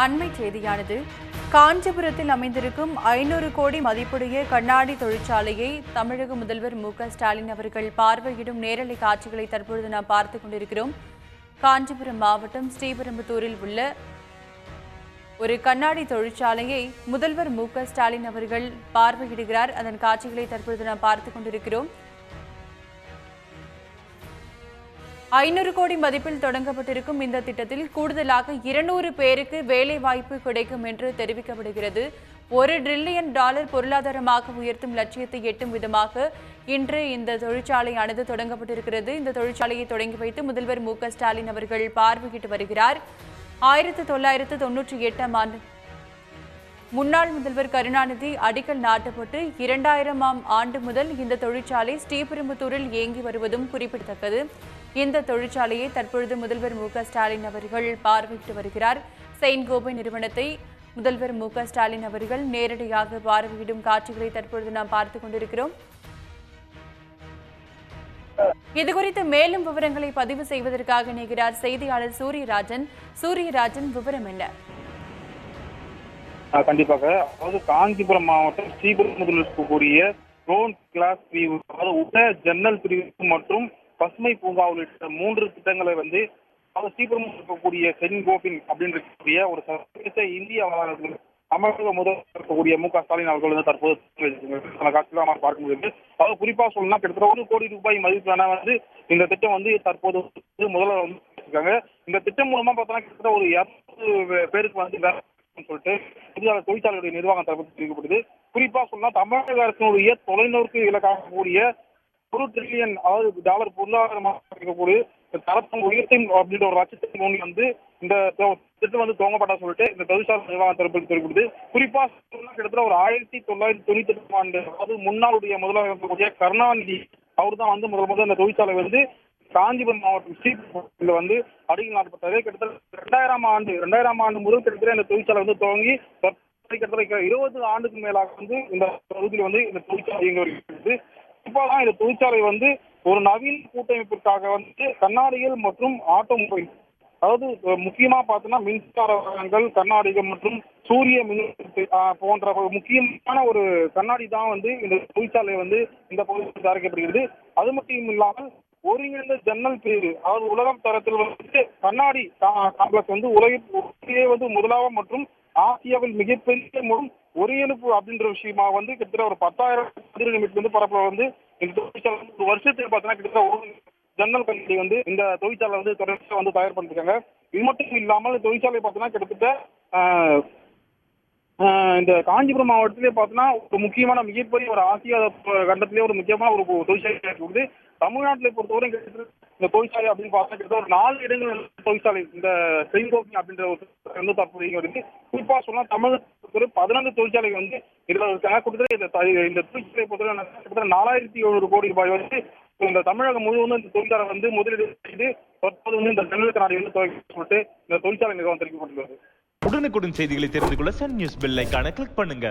அண்மை செய்தியானது காஞ்சிபுரத்தில் அமைந்திருக்கும் 500 கோடி மதிப்புடைய கண்ணாடி தொழிற்சாலையை தமிழக முதல்வர் மு.க.ஸ்டாலின் அவர்கள் பார்வையிடும் நேரலை காட்சிகளை தற்பொழுது நாம் பார்த்துக் கொண்டிருக்கிறோம். காஞ்சிபுரம் மாவட்டம் ஸ்ரீபெரும்புதூரில் உள்ள ஒரு கண்ணாடி தொழிற்சாலையை முதல்வர் மு.க.ஸ்டாலின் அவர்கள் பார்வையிடுகிறார். அதன் காட்சிகளை தற்பொழுது நாம் பார்த்துக் கொண்டிருக்கிறோம். 500 கோடி மதிப்பில் தொடங்கப்பட்டிருக்கும் இந்த திட்டத்தில் கூடுதலாக 200 பேருக்கு வேலை வாய்ப்பு கிடைக்கும் என்று தெரிவிக்கப்படுகிறது. $1 டிரில்லியன் பொருளாதாரமாக உயர்த்தும் லட்சியத்தை எட்டும் விதமாக இன்று இந்த தொழிற்சாலையானது தொடங்கப்பட்டிருக்கிறது. இந்த தொழிற்சாலையை தொடங்கி வைத்து முதல்வர் மு.க.ஸ்டாலின் அவர்கள் பார்வையிட்டு வருகிறார். 1998ஆம் ஆண்டு முன்னாள் முதல்வர் கருணாநிதி அடிக்கல் நாட்டப்பட்டு 2000ஆம் ஆண்டு முதல் இந்த தொழிற்சாலை ஸ்ரீபெரும்புதூரில் இயங்கி வருவதும் குறிப்பிடத்தக்கது. இந்த தொழிற்சாலையை தற்பொழுது முதல்வர் மு.க.ஸ்டாலின் அவர்கள் பார்வையிட்டு வருகிறார். செயின்ட் கோபை நிறுவனத்தை முதல்வர் மு.க.ஸ்டாலின் அவர்கள் நேரடியாக பார்வையிடும் காட்சிகளை தற்பொழுது நாம் பார்த்துக் கொண்டிருக்கிறோம். இதுகுறித்து மேலும் விவரங்களை பதிவு செய்வதற்காக இணைகிறார் செய்தியாளர் சூரியராஜன். சூரியராஜன், விவரம் என்ன? கண்டிப்பாக, அதாவது காஞ்சிபுரம் மாவட்டம் ஸ்ரீபெரும்புதூரில் இருக்கக்கூடிய ரோன் கிளாஸ் பிரிவு, அதாவது உட ஜன்னல் பிரிவு மற்றும் பசுமை பூங்கா உள்ளிட்ட 3 திட்டங்களை ஸ்ரீபெரும்புதூரில் இருக்கக்கூடிய செயின்ட் கோபின் அப்படின்னு இருக்கக்கூடிய ஒரு சர்வதேச இந்திய தமிழக முதல்வர் இருக்கக்கூடிய மு.க.ஸ்டாலின் அவர்கள் தற்போது காட்சிகளாக நாம் பார்க்க முடியுது. அதாவது குறிப்பா சொல்லணும்னா கிட்டத்தட்ட 1 கோடி ரூபாய் மதிப்பிலான இந்த திட்டம் தற்போது முதல்வர் இருக்காங்க. இந்த திட்டம் மூலமா பார்த்தோம்னா கிட்டத்தட்ட ஒரு 200 பேருக்கு வேலை சொல்லிட்டு தொழிற்சாலையுடைய நிர்வாகம் தரப்பு தெரிவிக்கப்படுது. குறிப்பா சொன்னா தமிழக அரசினுடைய தொலைநோக்கு இலக்காகக்கூடிய $1 டிரில்லியன் டாலர் பொருளாதாரமாக இருக்கக்கூடிய தரத்தின் உயர்த்தின் அப்படின்ற ஒரு லட்சத்தின் முன் இந்த திட்டம் துவங்கப்பட்டா சொல்லிட்டு இந்த தொழிற்சாலை நிர்வாகம் தரப்பு தெரிவிக்கப்படுது. குறிப்பா சொன்னா கிட்டத்தட்ட ஒரு 1998ஆம் ஆண்டு, அதாவது முன்னாளுடைய முதல்வர் இருக்கக்கூடிய கருணாநிதி அவர் தான் முதல் இந்த தொழிற்சாலை காஞ்சிபுரம் மாவட்டம் ஸ்ரீபெரும்புதூர்ல அடிக்கல் நாட்டப்பட்டது. கிட்டத்தட்ட 2000ஆம் ஆண்டு முதல் கிட்டத்தட்ட இந்த தொழிற்சாலை துவங்கி கிட்டத்தட்ட 20 ஆண்டுக்கு மேலாக இந்த பகுதியில் இந்த தொழிற்சாலை இயங்கி வருகிறது. இப்போதான் இந்த தொழிற்சாலை ஒரு நவீன கூட்டமைப்பிற்காக கண்ணாடிகள் மற்றும் ஆட்டோமொபைல், அதாவது முக்கியமா பார்த்தோம்னா மின்சார வாகனங்கள், கண்ணாடிகள் மற்றும் சூரிய மின் போன்ற முக்கியமான ஒரு கண்ணாடி தான் இந்த தொழிற்சாலை இந்த பகுதியில் தயாரிக்கப்படுகிறது. அது மட்டும் இல்லாமல் ஒருங்கிணைந்த ஜன்னல் பிரிவு, அதாவது உலகம் தரத்தில் கண்ணாடி காம்ப்ளெக்ஸ் உலகிலேயே முதலாவது மற்றும் ஆசியாவில் மிகப்பெரிய மூலம் ஒருங்கிணைப்பு அப்படின்ற விஷயமா கிட்டத்தட்ட ஒரு 10,000 சதுர மீட்டர் பரப்புல இந்த தொழிற்சாலை ஒரு வருஷத்துக்கு பார்த்தோன்னா கிட்டத்தட்ட ஒரு ஜன்னல் கண்ணாடி இந்த தொழிற்சாலை தொடர்ச்சியா தயார் பண்ணிருக்காங்க. இது மட்டும் இல்லாமல் தொழிற்சாலை பார்த்தோன்னா கிட்டத்தட்ட இந்த காஞ்சிபுரம் மாவட்டத்திலே பார்த்தோன்னா ஒரு முக்கியமான மிகப்பெரிய ஒரு ஆசியா கண்டத்திலே ஒரு முக்கியமான ஒரு தொழிற்சாலை இருக்குது. தமிழ்நாட்டிலே பொறுத்தவரை இந்த தொழிற்சாலை அப்படின்னு பார்த்தா கிட்டத்தட்ட ஒரு 4 இடங்கள் தொழிற்சாலை இந்த செயின்ட் கோபி அப்படின்ற ஒரு தற்போது இருக்கு. குறிப்பா சொன்னா தமிழகத்துக்கு 14 தொழிற்சாலை இதுல இருக்காங்க. இந்த தொழிற்சாலை பொறுத்தவரை கிட்டத்தட்ட 4700 கோடி ரூபாய் இந்த தமிழகம் முழுவதும் இந்த தொழிற்சாலை முதலீடு செய்து தற்போது இந்த ஜன்னல் கண்ணாடிகள் சொல்லிட்டு இந்த தொழிற்சாலை நிறுவனம் தெரிவிக்கப்பட்டுள்ளது. உடனுக்குடன் செய்திகளை தெரிந்து கொள்ள சன் நியூஸ் பெல் ஐகானை கிளிக் பண்ணுங்க.